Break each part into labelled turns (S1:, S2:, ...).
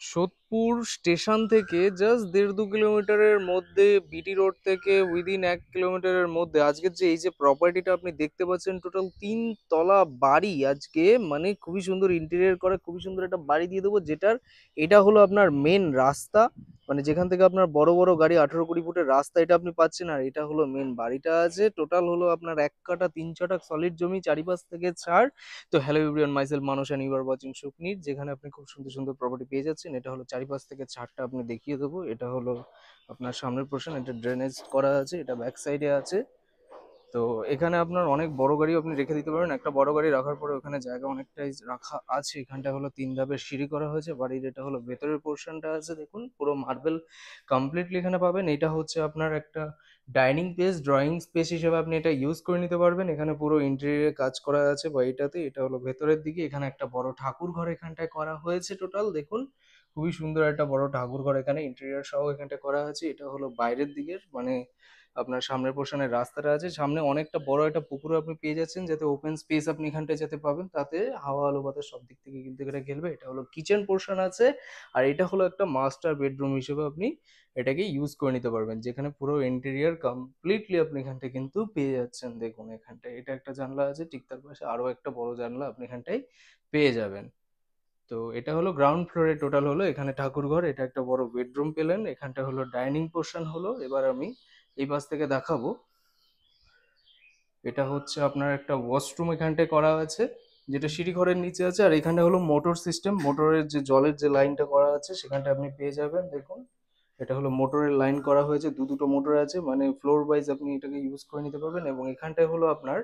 S1: Sodepur station থেকে just ১.৫-২ কিলোমিটারের মধ্যে, বিটি রোড থেকে উইদিন ১ কিলোমিটারের মধ্যে আজকের যে এই যে প্রপার্টিটা আপনি দেখতে পাচ্ছেন, টোটাল ৩ তলা বাড়ি। আজকে মানে খুবই সুন্দর ইন্টেরিয়র করা, খুবই সুন্দর একটা বাড়ি দিয়ে দেবো, যেটার এটা হলো আপনার মেন রাস্তা। মানে যেখান থেকে আপনার বড় বড় গাড়ি ১৮-২০ ফুটের রাস্তা এটা আপনি পাচ্ছেন, আর এটা হলো মেন বাড়িটা। আছে টোটাল হলো আপনার ১ কাঠা ৩ ছটাক সলিড জমি, চারিপাশ থেকে ছাড়। তো hello everyone, myself Manas and you are watching সুকনির, যেখানে আপনি খুব সুন্দর সুন্দর প্রপার্টি পেয়ে যাচ্ছেন। এটা হলো চারিপাশ থেকে ছাদটা আপনি দেখিয়ে দেবো। এটা হলো আপনার সামনের পোর্শন, এটা ড্রেনেজ করা আছে, এটা ব্যাক সাইডে আছে। তো এখানে আপনার অনেক বড় গাড়িও আপনি রেখে দিতে পারেন। একটা বড় গাড়ি রাখার পরে ওখানে জায়গা অনেকটাই রাখা আছে। এখানটা হলো ৩ ধাপের সিঁড়ি করা হয়েছে। বাড়ির এটা হলো ভেতরের পোর্শনটা আছে, দেখুন পুরো মার্বেল কমপ্লিটলি এখানে পাবেন। এটা হচ্ছে আপনার একটা ডাইনিং স্পেস, ড্রয়িং স্পেস হিসেবে আপনি এটা ইউজ করে নিতে পারবেন। এখানে পুরো ইন্টেরিয়র কাজ করা আছে বাড়িটাতে। এটা হলো ভেতরের দিকে, এখানে একটা বড় ঠাকুর ঘর এখানটায় করা হয়েছে। টোটাল দেখুন খুবই সুন্দর একটা বড় ঠাকুর ঘর এখানে ইন্টেরিয়র সহ এখানটা করা আছে। এটা হলো বাইরের দিকের, মানে আপনার সামনের পোর্শনের রাস্তাটা আছে। সামনে অনেকটা বড় একটা পুকুরও আপনি পেয়ে যাচ্ছেন, যাতে ওপেন স্পেস আপনি এখানটায় যেতে পাবেন, তাতে হাওয়া আলো বাতাস সব দিক থেকে কিন্তু এটা খেলবে। এটা হলো কিচেন পোর্শন আছে, আর এটা হলো একটা মাস্টার বেডরুম হিসেবে আপনি এটাকে ইউজ করে নিতে পারবেন, যেখানে পুরো ইন্টেরিয়র কমপ্লিটলি আপনি এখানটায় কিন্তু পেয়ে যাচ্ছেন। দেখুন এখানটায় এটা একটা জানলা আছে, ঠিক তার পাশে আরো একটা বড় জানলা আপনি এখানটায় পেয়ে যাবেন। তো এটা হলো গ্রাউন্ড ফ্লোরে টোটাল হলো এখানে ঠাকুরঘর। এটা একটা বড় বেডরুম পেলেন, এখানটা হলো ডাইনিং পোর্শন হলো। এবার আমি এই পাশ থেকে দেখাবো। এটা হচ্ছে আপনার একটা ওয়াশরুম এখানটায় করা আছে, যেটা সিঁড়ি ঘরের নিচে আছে। আর এখানটা হলো মোটর সিস্টেম, মোটরের যে জলের যে লাইনটা করা আছে সেখানটা আপনি পেয়ে যাবেন। দেখুন এটা হলো মোটরের লাইন করা হয়েছে, দুটো মোটর আছে, মানে ফ্লোর ওয়াইজ আপনি এটাকে ইউজ করে নিতে পারবেন। এবং এখানটায় হলো আপনার,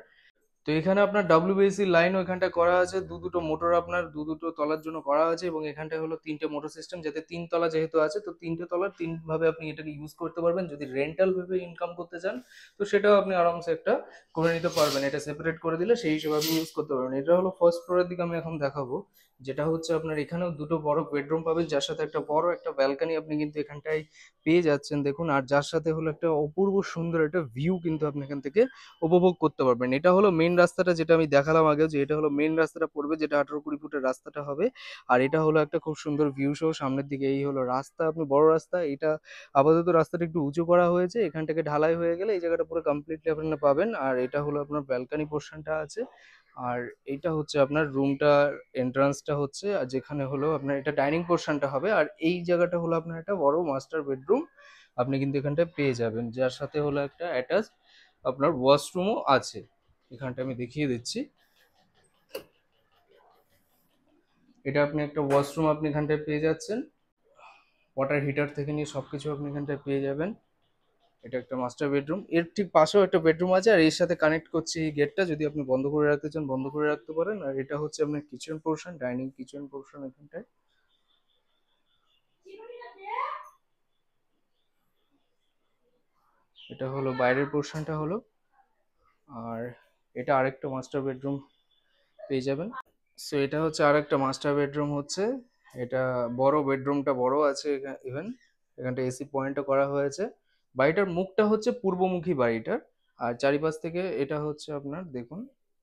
S1: তো এখানে আপনার ডাব্লিউবিএসসি লাইন ওইখানটা করা আছে, দুটো মোটর আপনার দুটো তলার জন্য করা আছে। এবং এখানটায় হলো 3টে মোটর সিস্টেম, যাতে 3 তলা যেহেতু আছে, তো 3টে তলার 3 ভাবে আপনি এটাকে ইউজ করতে পারবেন। যদি রেন্টাল ভেবে ইনকাম করতে চান, তো সেটাও আপনি আরামসে একটা করে নিতে পারবেন। এটা সেপারেট করে দিলে সেই হিসেবে আপনি ইউজ করতে পারবেন। এটা হলো ফার্স্ট ফ্লোরের দিকে আমি এখন দেখাবো, যেটা হচ্ছে আপনার এখানেও দুটো বড় বেডরুম পাবেন, যার সাথে একটা বড় একটা ব্যালকনি আপনি কিন্তু এখানটায় পেয়ে যাচ্ছেন। দেখুন, আর যার সাথে হলো একটা অপূর্ব সুন্দর একটা ভিউ কিন্তু আপনি এখান থেকে উপভোগ করতে পারবেন। এটা হলো মেন রাস্তাটা, যেটা আমি দেখালাম আগে, যে এটা হলো মেন রাস্তাটা পড়বে, যেটা 18-20 ফুটের রাস্তাটা হবে। আর এটা হলো একটা খুব সুন্দর ভিউ সহ সামনের দিকে। এই হলো রাস্তা, আপনি বড় রাস্তা। এটা আপাতত রাস্তাটা একটু উঁচু করা হয়েছে, এখান থেকে ঢালাই হয়ে গেলে এই জায়গাটা পুরো কমপ্লিটলি আপনারা পাবেন। আর এটা হলো আপনার ব্যালকনি পোর্শনটা আছে। আর এইটা হচ্ছে আপনার রুমটার এন্ট্রান্সটা হচ্ছে, আর যেখানে হলো আপনার এটা ডাইনিং পোর্শনটা হবে। আর এই জায়গাটা হলো আপনার একটা বড় মাস্টার বেডরুম আপনি কিন্তু এখানটায় পেয়ে যাবেন, যার সাথে হলো একটা অ্যাটাচ আপনার ওয়াশরুমও আছে। এখানটা আমি দেখিয়ে দিচ্ছি। এটা আপনি একটা ওয়াশরুম আপনি এখানটায় পেয়ে যাচ্ছেন, ওয়াটার হিটার থেকে নিয়ে সবকিছু আপনি এখানটায় পেয়ে যাবেন। এটা একটা মাস্টার বেডরুম, এর ঠিক পাশেও একটা বেডরুম আছে। আর এর সাথে কানেক্ট করছে এই গেটটা, যদি আপনি বন্ধ করে রাখতে চান বন্ধ করে রাখতে পারেন। আর এটা হচ্ছে আপনার kitchen portion, dining kitchen portion এখানটায়। এটা হলো বাইরের পোর্শনটা হলো। আর এটা আরেকটা মাস্টার বেডরুম পেয়ে যাবেন। সো এটা হচ্ছে আরেকটা মাস্টার বেডরুম হচ্ছে। এটা বড়, বেডরুমটা বড় আছে ইভেন। এখানটা এসি পয়েন্টও করা হয়েছে। বাড়িটার মুখটা হচ্ছে পূর্বমুখী বাড়িটার। আর চারিপাশ থেকে এটা হচ্ছে আপনার দেখুন,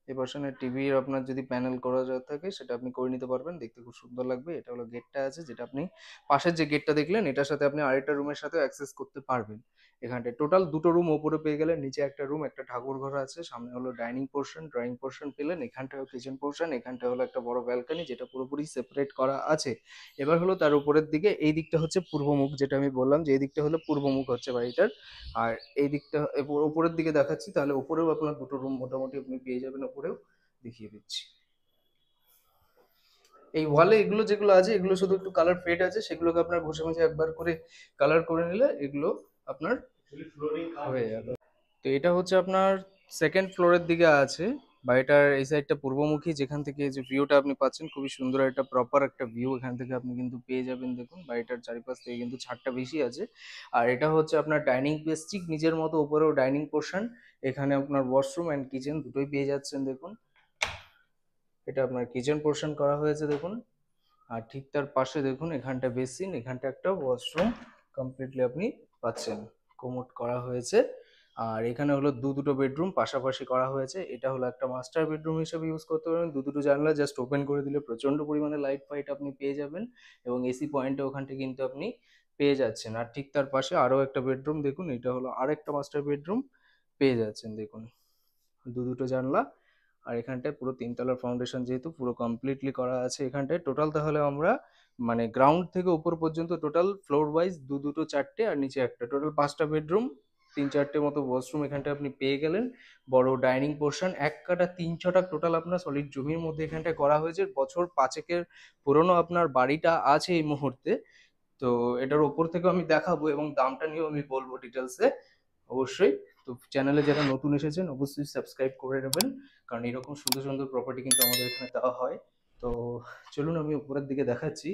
S1: এ পার্সনের টিভির আপনার যদি প্যানেল করা যা থাকে সেটা আপনি করে নিতে পারবেন, দেখতে খুব সুন্দর লাগবে। এটা হলো গেটটা আছে, যেটা আপনি পাশের যে গেটটা দেখলেন এটার সাথে আপনি আরেকটা রুমের সাথে অ্যাক্সেস করতে পারবেন। এখানটায় টোটাল দুটো রুম ওপরে পেয়ে গেলেন, নিচে একটা রুম, একটা ঠাকুর ঘর আছে, সামনে হলো ডাইনিং পোর্শন, ড্রয়িং পোর্শন পেলেন, এখানটাও কিচেন পোর্শন, এখানটা হলো একটা বড় ব্যালকনি যেটা পুরোপুরি সেপারেট করা আছে। এবার হলো তার উপরের দিকে, এই দিকটা হচ্ছে পূর্বমুখ, যেটা আমি বললাম যে এই দিকটা হলো পূর্বমুখ হচ্ছে বাড়িটার। আর এই দিকটা উপরের দিকে দেখাচ্ছি, তাহলে উপরেও আপনার দুটো রুম মোটামুটি আপনি পেয়ে যাবেন। উপরেও দেখিয়ে দিচ্ছি। এই ওয়ালে এগুলো যেগুলো আছে এগুলো শুধু একটু কালার ফেড আছে, সেগুলোকে আপনার ঘষে মেজে একবার করে কালার করে নিলে এগুলো আপনার হয়ে যাবে। তো এটা হচ্ছে আপনার সেকেন্ড ফ্লোরের দিকে আছে। বাড়িটার এই সাইডটা পূর্বমুখী, যেখান থেকে এই যে ভিউটা আপনি পাচ্ছেন, খুবই সুন্দর একটা প্রপার একটা ভিউ এখান থেকে আপনি কিন্তু পেয়ে যাবেন। দেখুন বাড়িটার চারিপাশ থেকে কিন্তু ছাদটা বেশি আছে। আর এটা হচ্ছে আপনার ডাইনিং প্লেস, ঠিক নিজের মতো উপরেও ডাইনিং পোর্শন। এখানে আপনার ওয়াশরুম অ্যান্ড কিচেন দুটোই পেয়ে যাচ্ছেন। দেখুন এটা আপনার কিচেন পোর্শন করা হয়েছে দেখুন। আর ঠিক তার পাশে দেখুন এখানটা বেসিন, এখানটা একটা ওয়াশরুম কমপ্লিটলি আপনি পাচ্ছেন, কোমোড করা হয়েছে। আর এখানে হলো দুটো বেডরুম পাশাপাশি করা হয়েছে। এটা হলো একটা মাস্টার বেডরুম হিসেবে ইউজ করতে পারবেন। দুটো জানলা জাস্ট ওপেন করে দিলে প্রচন্ড পরিমাণে লাইট ফাইট আপনি পেয়ে যাবেন, এবং এসি পয়েন্টও ওখান থেকে কিন্তু আপনি পেয়ে যাচ্ছেন। আর ঠিক তার পাশে আরও একটা বেডরুম দেখুন, এটা হলো আরেকটা মাস্টার বেডরুম পেয়ে যাচ্ছেন দেখুন, দুটো জানলা। আর এখানটায় পুরো তিনতলার ফাউন্ডেশন যেহেতু পুরো কমপ্লিটলি করা আছে এখানটায়। টোটাল তাহলে আমরা মানে গ্রাউন্ড থেকে উপর পর্যন্ত টোটাল ফ্লোর ওয়াইজ দুটো চারটে আর নিচে একটা, টোটাল 5টা বেডরুম, 3-4টে মতো ওয়াশরুম এখানটায় আপনি পেয়ে গেলেন। বড় ডাইনিং পোর্শন, 1 কাঠা 3 ছটাক টোটাল আপনার সলিড জমির মধ্যে এখানটায় করা হয়েছে। বছর 5-এর পুরনো আপনার বাড়িটা আছে এই মুহূর্তে। তো এটার ওপর থেকেও আমি দেখাবো এবং দামটা নিয়েও আমি বলবো ডিটেলসে অবশ্যই। তো চ্যানেলে যারা নতুন এসেছেন অবশ্যই সাবস্ক্রাইব করে নেবেন, কারণ এরকম সুন্দর সুন্দর প্রপার্টি কিন্তু আমাদের এখানে দেওয়া হয়। তো চলুন আমি উপরের দিকে দেখাচ্ছি।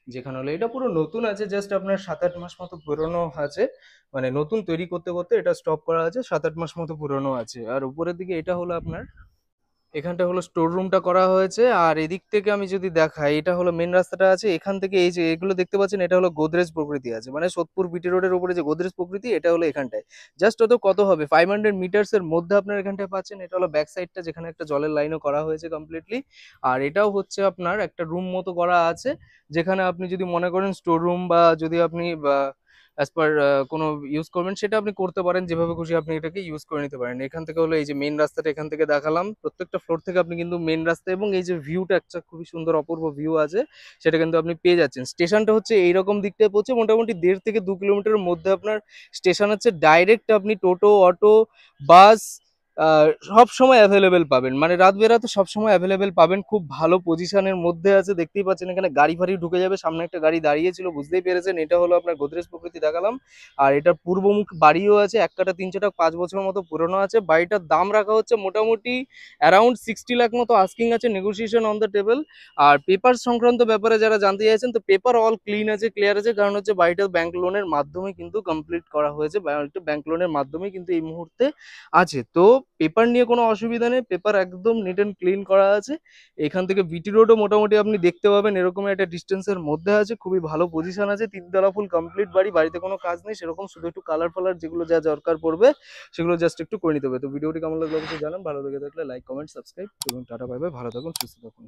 S1: যেখানে হলো এটা পুরো নতুন আছে, জাস্ট আপনার 7-8 মাস মতো পুরনো আছে, মানে নতুন তৈরি করতে করতে এটা স্টপ করা আছে, 7-8 মাস মতো পুরনো আছে। আর উপরের দিকে এটা হলো আপনার, এখানটা হলো স্টোর রুমটা করা হয়েছে। আর এদিক থেকে আমি যদি দেখাই, এটা হলো মেন রাস্তাটা আছে, এখান থেকে এই যে এগুলো দেখতে পাচ্ছেন এটা হলো গোদরেজ প্রকৃতি আছে, মানে সোদপুর বিটি রোডের উপরে যে গোদরেজ প্রকৃতি এটা হলো এখানটায়। জাস্ট কত হবে 500 মিটার্স এর মধ্যে আপনার এখানটায় পাচ্ছেন। এটা হলো ব্যাক সাইডটা, যেখানে একটা জলের লাইনও করা হয়েছে কমপ্লিটলি। আর এটাও হচ্ছে আপনার একটা রুম মতো করা আছে, যেখানে আপনি যদি মনে করেন স্টোর রুম বা যদি আপনি অ্যাজ পার কোনো ইউজ করবেন সেটা আপনি করতে পারেন, যেভাবে খুশি আপনি এটাকে ইউজ করে নিতে পারেন। এখান থেকে হলো এই যে মেন রাস্তাটা এখান থেকে দেখালাম, প্রত্যেকটা ফ্লোর থেকে আপনি কিন্তু মেন রাস্তা এবং এই যে ভিউটা একটা খুবই সুন্দর অপূর্ব ভিউ আছে সেটা কিন্তু আপনি পেয়ে যাচ্ছেন। স্টেশনটা হচ্ছে এইরকম দিকটায় পড়ছে, মোটামুটি 1.5 থেকে 2 কিলোমিটারের মধ্যে আপনার স্টেশন হচ্ছে। ডাইরেক্ট আপনি টোটো, অটো, বাস সব সময় অ্যাভেলেবেল পাবেন, মানে রাত বেরাতে সব সময় অ্যাভেলেবেল পাবেন। খুব ভালো পজিশনের মধ্যে আছে, দেখতেই পাচ্ছেন এখানে গাড়ি ফাড়ি ঢুকে যাবে। সামনে একটা গাড়ি দাঁড়িয়েছিল, বুঝতেই পেরেছেন। এটা হলো আপনার গোদরেজ প্রকৃতি দেখালাম। আর এটার পূর্বমুখ বাড়িও আছে, 1 কাঠা 3 ছটাক, 5 বছর মতো পুরনো আছে। বাড়িটার দাম রাখা হচ্ছে মোটামুটি অ্যারাউন্ড 60 লাখ মতো আস্কিং আছে, নেগোসিয়েশন অন দ্য টেবল। আর পেপার সংক্রান্ত ব্যাপারে যারা জানতে চাইছেন, তো পেপার অল ক্লিন আছে, ক্লিয়ার আছে, কারণ হচ্ছে বাড়িটা ব্যাংক লোনের মাধ্যমে কিন্তু কমপ্লিট করা হয়েছে, বাড়িটা ব্যাংক লোনের মাধ্যমে কিন্তু এই মুহূর্তে আছে। তো পেপার নিয়ে কোনো অসুবিধা নেই, পেপার একদম নিট অ্যান্ড ক্লিন করা আছে। এখান থেকে বিটি রোডও মোটামুটি আপনি দেখতে পাবেন, এরকম একটা ডিস্টেন্সের মধ্যে আছে, খুবই ভালো পজিশন আছে। 3 তলা ফুল কমপ্লিট বাড়ি, বাড়িতে কোনো কাজ নেই সেরকম, শুধু একটু কালার ফালার যেগুলো যা দরকার পড়বে সেগুলো জাস্ট একটু করে নিতে হবে। তো ভিডিওটি কেমন লাগলো অবশ্যই জানান, ভালো লেগে থাকলে লাইক কমেন্ট সাবস্ক্রাইব এবং টাটা বাই বাই, ভালো থাকুন সুস্থ থাকুন।